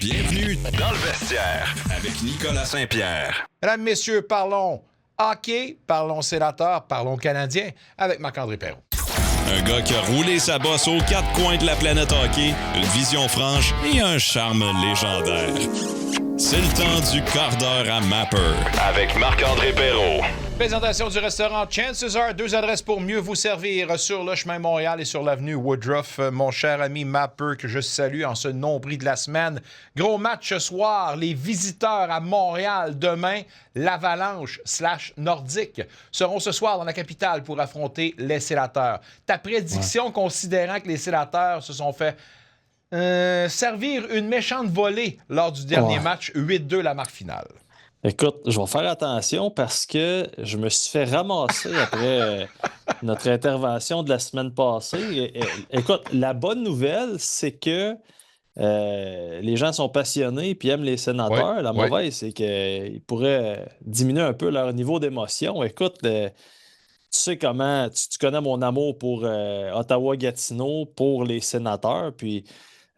Bienvenue dans le vestiaire avec Nicolas Saint-Pierre. Mesdames, Messieurs, parlons hockey, parlons sénateur, parlons canadien avec Marc-André Perrault. Un gars qui a roulé sa bosse aux quatre coins de la planète hockey, une vision franche et un charme légendaire. C'est le temps du quart d'heure à Mapper avec Marc-André Perrault. Présentation du restaurant Chances Are, 2 adresses pour mieux vous servir sur le chemin Montréal et sur l'avenue Woodruff. Mon cher ami Mapper, que je salue en ce nombril de la semaine. Gros match ce soir, les visiteurs à Montréal demain, l'Avalanche / Nordique seront ce soir dans la capitale pour affronter les Sénateurs. Ta prédiction, considérant que les Sénateurs se sont fait servir une méchante volée lors du dernier match, 8-2 la marque finale. Écoute, je vais faire attention parce que je me suis fait ramasser après notre intervention de la semaine passée. Écoute, la bonne nouvelle, c'est que les gens sont passionnés et aiment les sénateurs. La mauvaise, c'est qu'ils pourraient diminuer un peu leur niveau d'émotion. Écoute, tu sais comment, tu connais mon amour pour Ottawa-Gatineau, pour les sénateurs, puis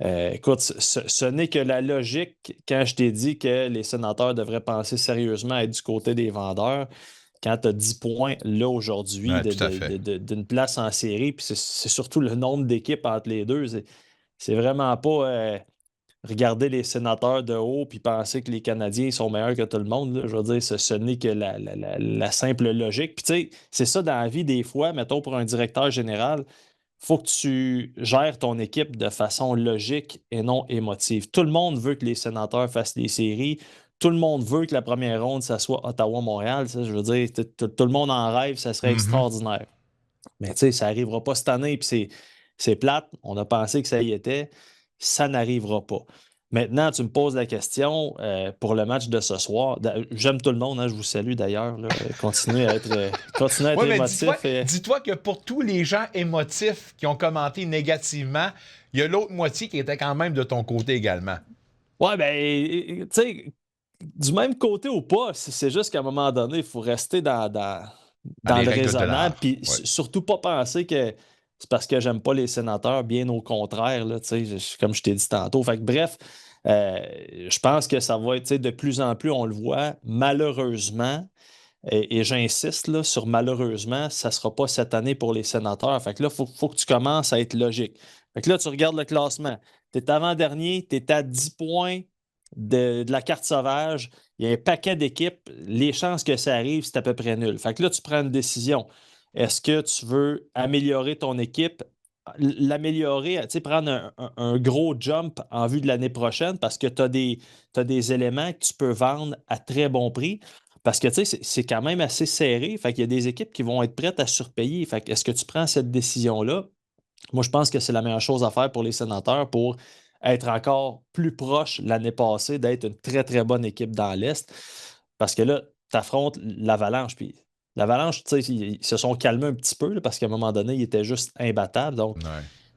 écoute, ce n'est que la logique quand je t'ai dit que les sénateurs devraient penser sérieusement à être du côté des vendeurs. Quand tu as 10 points là aujourd'hui d'une place en série, puis c'est surtout le nombre d'équipes entre les deux. C'est vraiment pas regarder les sénateurs de haut puis penser que les Canadiens sont meilleurs que tout le monde. Là. Je veux dire, ce n'est que la simple logique. Puis tu sais, c'est ça dans la vie des fois, mettons pour un directeur général. Faut que tu gères ton équipe de façon logique et non émotive. Tout le monde veut que les sénateurs fassent les séries. Tout le monde veut que la première ronde, ça soit Ottawa-Montréal. Je veux dire, tout le monde en rêve, ça serait extraordinaire. Mais tu sais, ça n'arrivera pas cette année, puis c'est plate. On a pensé que ça y était. Ça n'arrivera pas. Maintenant, tu me poses la question pour le match de ce soir. J'aime tout le monde, hein, je vous salue d'ailleurs. Continuez à être émotif. Dis-toi que pour tous les gens émotifs qui ont commenté négativement, il y a l'autre moitié qui était quand même de ton côté également. Ouais, ben, tu sais, du même côté ou pas, c'est juste qu'à un moment donné, il faut rester dans le raisonnable, puis surtout pas penser que c'est parce que j'aime pas les sénateurs, bien au contraire, là, comme je t'ai dit tantôt. Fait que, bref, je pense que ça va être de plus en plus, on le voit, malheureusement, et j'insiste là, sur malheureusement, ça ne sera pas cette année pour les sénateurs. Fait que là, il faut que tu commences à être logique. Fait que là, tu regardes le classement. Tu es avant-dernier, tu es à 10 points de la carte sauvage. Il y a un paquet d'équipes. Les chances que ça arrive, c'est à peu près nul. Fait que là, tu prends une décision. Est-ce que tu veux améliorer ton équipe? L'améliorer, prendre un gros jump en vue de l'année prochaine parce que tu as des éléments que tu peux vendre à très bon prix. Parce que, tu sais, c'est quand même assez serré. Fait qu'il y a des équipes qui vont être prêtes à surpayer. Fait que, est-ce que tu prends cette décision-là? Moi, je pense que c'est la meilleure chose à faire pour les sénateurs pour être encore plus proche l'année passée, d'être une très, très bonne équipe dans l'Est. Parce que là, tu affrontes l'Avalanche. Puis l'Avalanche, tu sais, ils se sont calmés un petit peu là, parce qu'à un moment donné, ils étaient juste imbattables. Donc,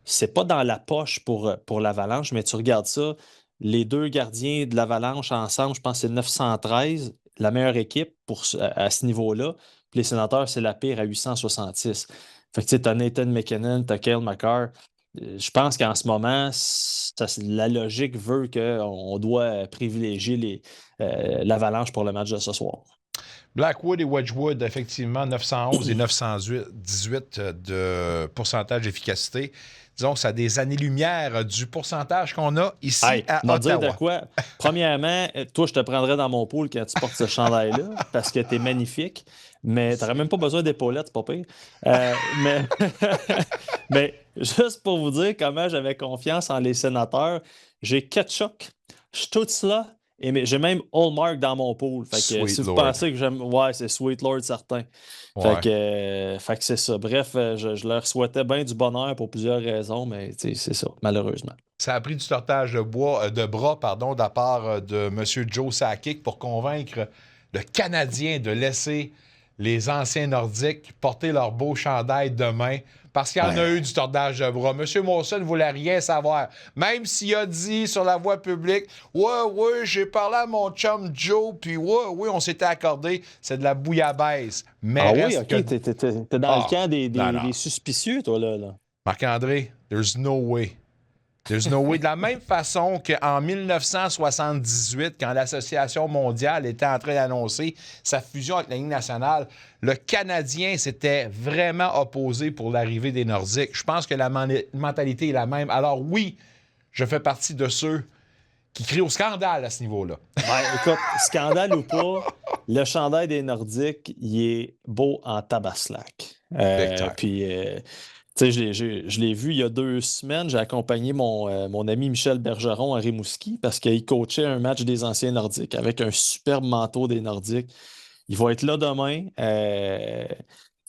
c'est pas dans la poche pour l'Avalanche, mais tu regardes ça. Les deux gardiens de l'Avalanche ensemble, je pense que c'est 913, la meilleure équipe à ce niveau-là. Puis les sénateurs, c'est la pire à 866. Fait que tu as Nathan McKinnon, tu as Cale Makar. Je pense qu'en ce moment, la logique veut qu'on doit privilégier l'Avalanche pour le match de ce soir. Blackwood et Wedgwood, effectivement, 911 et 918 de pourcentage d'efficacité. Disons que ça a des années-lumière du pourcentage qu'on a ici à Ottawa. Dire de quoi? Premièrement, toi, je te prendrais dans mon pool quand tu portes ce chandail-là parce que tu es magnifique, mais tu n'aurais même pas besoin d'épaulettes, c'est pas pire. Mais juste pour vous dire comment j'avais confiance en les sénateurs, j'ai Ketchuk, Stutzla, et j'ai même Hallmark dans mon pool. Fait que si vous pensez que j'aime. Ouais, c'est Sweet Lord certain. Fait que c'est ça. Bref, je leur souhaitais bien du bonheur pour plusieurs raisons, mais c'est ça, malheureusement. Ça a pris du tortage de bras de la part de M. Joe Sakic pour convaincre le Canadien de laisser les anciens Nordiques porter leur beau chandail demain. Parce qu'il y en a eu du tordage de bras. M. Molson ne voulait rien savoir. Même s'il a dit sur la voie publique « Ouais, j'ai parlé à mon chum Joe, puis ouais, on s'était accordé. » C'est de la bouillabaisse. Mais oui, OK. T'es dans le camp des suspicieux, toi, là. Marc-André, there's no way. There's no way. De la même façon qu'en 1978, quand l'Association mondiale était en train d'annoncer sa fusion avec la Ligue nationale, le Canadien s'était vraiment opposé pour l'arrivée des Nordiques. Je pense que la mentalité est la même. Alors oui, je fais partie de ceux qui crient au scandale à ce niveau-là. Ben, écoute, scandale ou pas, le chandail des Nordiques, il est beau en tabaslac. Puis, tu sais, je l'ai vu il y a 2 semaines. J'ai accompagné mon ami Michel Bergeron à Rimouski parce qu'il coachait un match des anciens Nordiques avec un superbe manteau des Nordiques. Il va être là demain.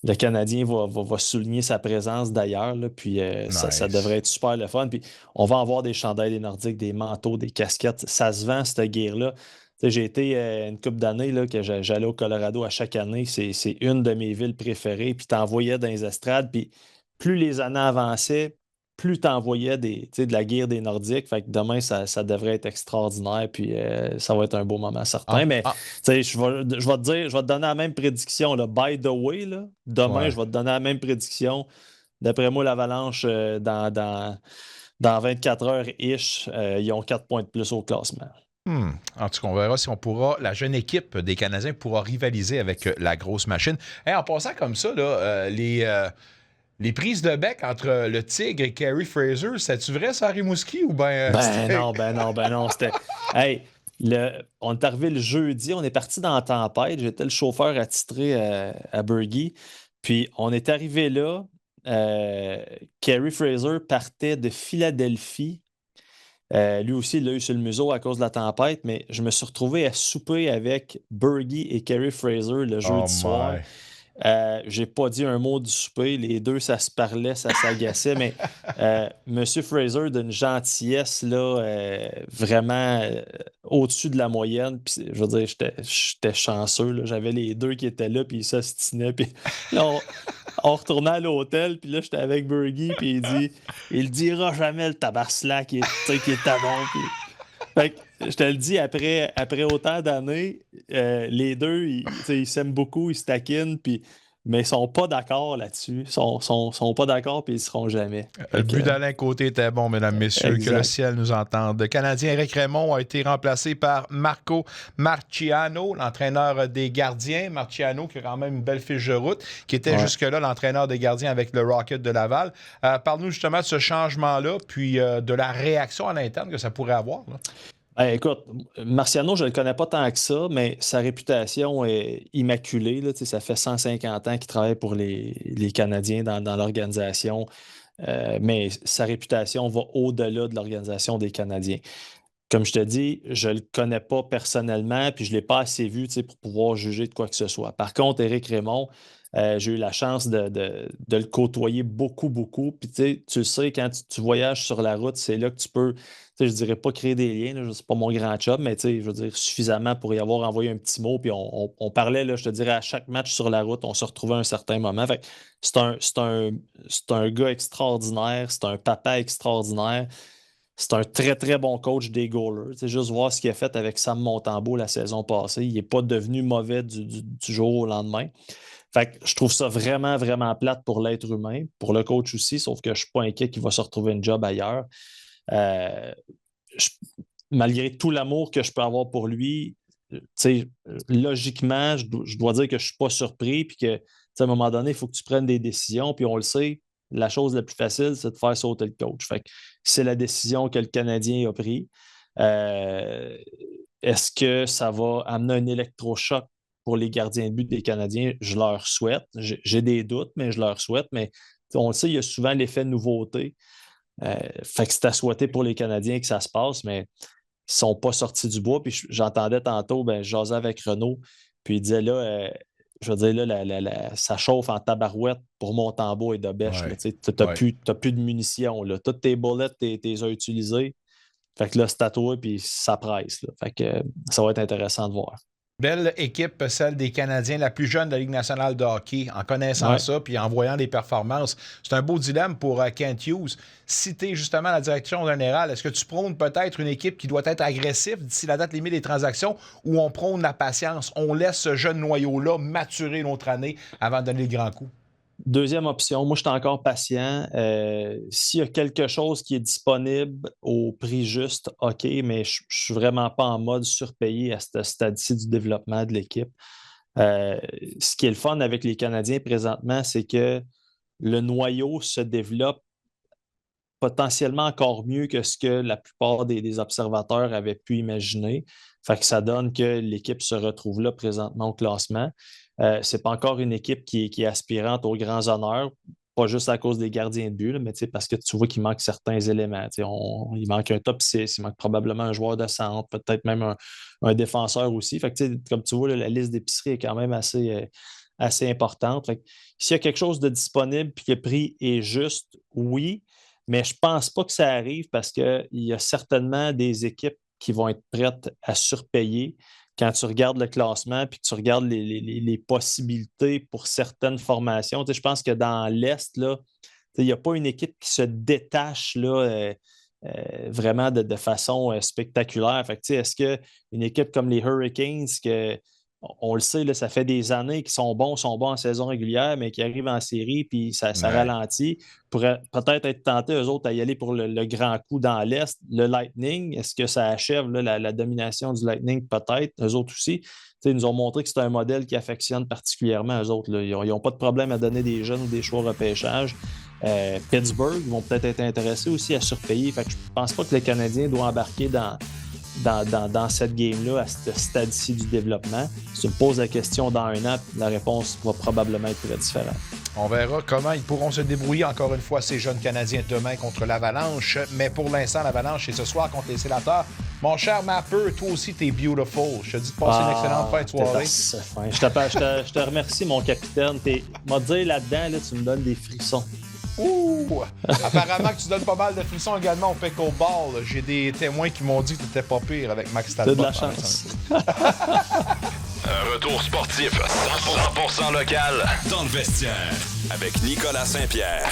Le Canadien va souligner sa présence d'ailleurs. Puis nice. ça devrait être super le fun. Puis on va avoir des chandails des Nordiques, des manteaux, des casquettes. Ça se vend, cette guerre-là. J'ai été une couple d'années là, que j'allais au Colorado à chaque année. C'est une de mes villes préférées. Puis t'envoyais dans les estrades. Puis plus les années avançaient, plus t'envoyais de la guerre des Nordiques. Fait que demain, ça devrait être extraordinaire. Puis ça va être un beau moment certain. Mais je vais te dire, je vais te donner la même prédiction. Là. By the way, là, demain, je vais te donner la même prédiction. D'après moi, l'Avalanche, dans 24 heures-ish, ils ont 4 points de plus au classement. En tout cas, on verra si la jeune équipe des Canadiens pourra rivaliser avec la grosse machine. Hey, en passant comme ça, là, les prises de bec entre le Tigre et Carey Fraser, c'est-tu vrai ça à Rimouski ou ben non. C'était. Hey, on est arrivé le jeudi, on est parti dans la tempête. J'étais le chauffeur attitré à Bergie. Puis on est arrivé là. Carey Fraser partait de Philadelphie. Lui aussi, il l'a eu sur le museau à cause de la tempête, mais je me suis retrouvé à souper avec Bergie et Carey Fraser le jeudi soir. J'ai pas dit un mot du souper. Les deux, ça se parlait, ça s'agaçait, mais M. Fraser, d'une gentillesse là, vraiment au-dessus de la moyenne. Puis, je veux dire, j'étais chanceux. Là. J'avais les deux qui étaient là, puis ils s'ostinaient. Puis là, on retournait à l'hôtel, puis là, j'étais avec Bergie, puis il dira jamais le tabaslac qui est à bon. Puis... Fait que, je te le dis, après autant d'années, les deux, ils s'aiment beaucoup, ils se taquinent, mais ils sont pas d'accord là-dessus. Ils sont pas d'accord, puis ils seront jamais. Le but d'Alain Côté était bon, mesdames, messieurs, exact. Que le ciel nous entende. Le Canadien Éric Raymond a été remplacé par Marco Marciano, l'entraîneur des gardiens. Marciano, qui a quand même une belle fiche de route, qui était jusque-là l'entraîneur des gardiens avec le Rocket de Laval. Parle-nous justement de ce changement-là, puis de la réaction à l'interne que ça pourrait avoir. Là. Écoute, Marciano, je ne le connais pas tant que ça, mais sa réputation est immaculée. Là, ça fait 150 ans qu'il travaille pour les Canadiens dans l'organisation, mais sa réputation va au-delà de l'organisation des Canadiens. Comme je te dis, je ne le connais pas personnellement, puis je ne l'ai pas assez vu pour pouvoir juger de quoi que ce soit. Par contre, Éric Raymond, j'ai eu la chance de le côtoyer beaucoup, beaucoup. Puis tu le sais, quand tu voyages sur la route, c'est là que tu peux, je ne dirais pas créer des liens, là, c'est pas mon grand job, mais je veux dire suffisamment pour y avoir envoyé un petit mot. Puis on parlait, là, je te dirais, à chaque match sur la route, on se retrouvait à un certain moment. Fait que c'est un gars extraordinaire, c'est un papa extraordinaire. C'est un très, très bon coach des goalers. Juste voir ce qu'il a fait avec Sam Montembeault la saison passée. Il n'est pas devenu mauvais du jour au lendemain. Fait que je trouve ça vraiment, vraiment plate pour l'être humain, pour le coach aussi, sauf que je ne suis pas inquiet qu'il va se retrouver un job ailleurs. Malgré tout l'amour que je peux avoir pour lui, logiquement, je dois dire que je ne suis pas surpris, puis que à un moment donné, il faut que tu prennes des décisions, puis on le sait, la chose la plus facile, c'est de faire sauter le coach. Fait que c'est la décision que le Canadien a prise. Est-ce que ça va amener un électrochoc pour les gardiens de but des Canadiens? Je leur souhaite. J'ai des doutes, mais je leur souhaite. Mais on le sait, il y a souvent l'effet nouveauté. Fait que c'est à souhaiter pour les Canadiens que ça se passe, mais ils ne sont pas sortis du bois. Puis j'entendais tantôt, je jasais avec Renaud, puis il disait là, je veux dire, là, ça chauffe en tabarouette pour Montembeault et Dobèche. Tu n'as plus de munitions. Là. Toutes tes bullets, tu les as utilisées. Fait que là, c'est à toi, puis ça presse. Là. Fait que ça va être intéressant de voir. Belle équipe, celle des Canadiens, la plus jeune de la Ligue nationale de hockey, en connaissant ça, puis en voyant les performances. C'est un beau dilemme pour Kent Hughes. Si tu es justement à la direction générale, est-ce que tu prônes peut-être une équipe qui doit être agressive d'ici la date limite des transactions, ou on prône la patience, on laisse ce jeune noyau-là maturer une autre année avant de donner le grand coup? Deuxième option, moi, je suis encore patient. S'il y a quelque chose qui est disponible au prix juste, OK, mais je ne suis vraiment pas en mode surpayé à ce stade-ci du développement de l'équipe. Ce qui est le fun avec les Canadiens présentement, c'est que le noyau se développe potentiellement encore mieux que ce que la plupart des observateurs avaient pu imaginer. Fait que ça donne que l'équipe se retrouve là présentement au classement. Ce n'est pas encore une équipe qui est aspirante aux grands honneurs, pas juste à cause des gardiens de but, là, mais parce que tu vois qu'il manque certains éléments. Il manque un top 6, il manque probablement un joueur de centre, peut-être même un défenseur aussi. Fait que, comme tu vois, là, la liste d'épicerie est quand même assez importante. Fait que, s'il y a quelque chose de disponible et que le prix est juste, oui, mais je ne pense pas que ça arrive parce qu'il y a certainement des équipes qui vont être prêtes à surpayer quand tu regardes le classement puis que tu regardes les possibilités pour certaines formations. Je pense que dans l'Est, il n'y a pas une équipe qui se détache là, vraiment de façon spectaculaire. Fait que, est-ce qu'une équipe comme les Hurricanes, on le sait, là, ça fait des années qu'ils sont bons en saison régulière, mais qui arrivent en série, puis ça ralentit. Pourraient peut-être être tentés, eux autres, à y aller pour le grand coup dans l'Est. Le Lightning, est-ce que ça achève là, la domination du Lightning? Peut-être. Eux autres aussi. Ils nous ont montré que c'est un modèle qui affectionne particulièrement eux autres. Là. Ils n'ont pas de problème à donner des jeunes ou des choix repêchage. Pittsburgh vont peut-être être intéressés aussi à surpayer. Fait que je ne pense pas que les Canadiens doivent embarquer dans cette game-là, à ce stade-ci du développement. Si tu me poses la question dans un an, la réponse va probablement être très différente. On verra comment ils pourront se débrouiller, encore une fois, ces jeunes Canadiens demain contre l'Avalanche. Mais pour l'instant, l'Avalanche, c'est ce soir contre les Sénateurs. Mon cher Mapper, toi aussi, t'es beautiful. Je te dis de passer une excellente fin de soirée. Je te remercie, mon capitaine. M'a dit là-dedans, là, tu me donnes des frissons. Ouh! Apparemment que tu donnes pas mal de frissons également au pickleball. J'ai des témoins qui m'ont dit que t'étais pas pire avec Max Talbot. T'as de la chance. Un retour sportif 100% local dans le vestiaire avec Nicolas Saint-Pierre.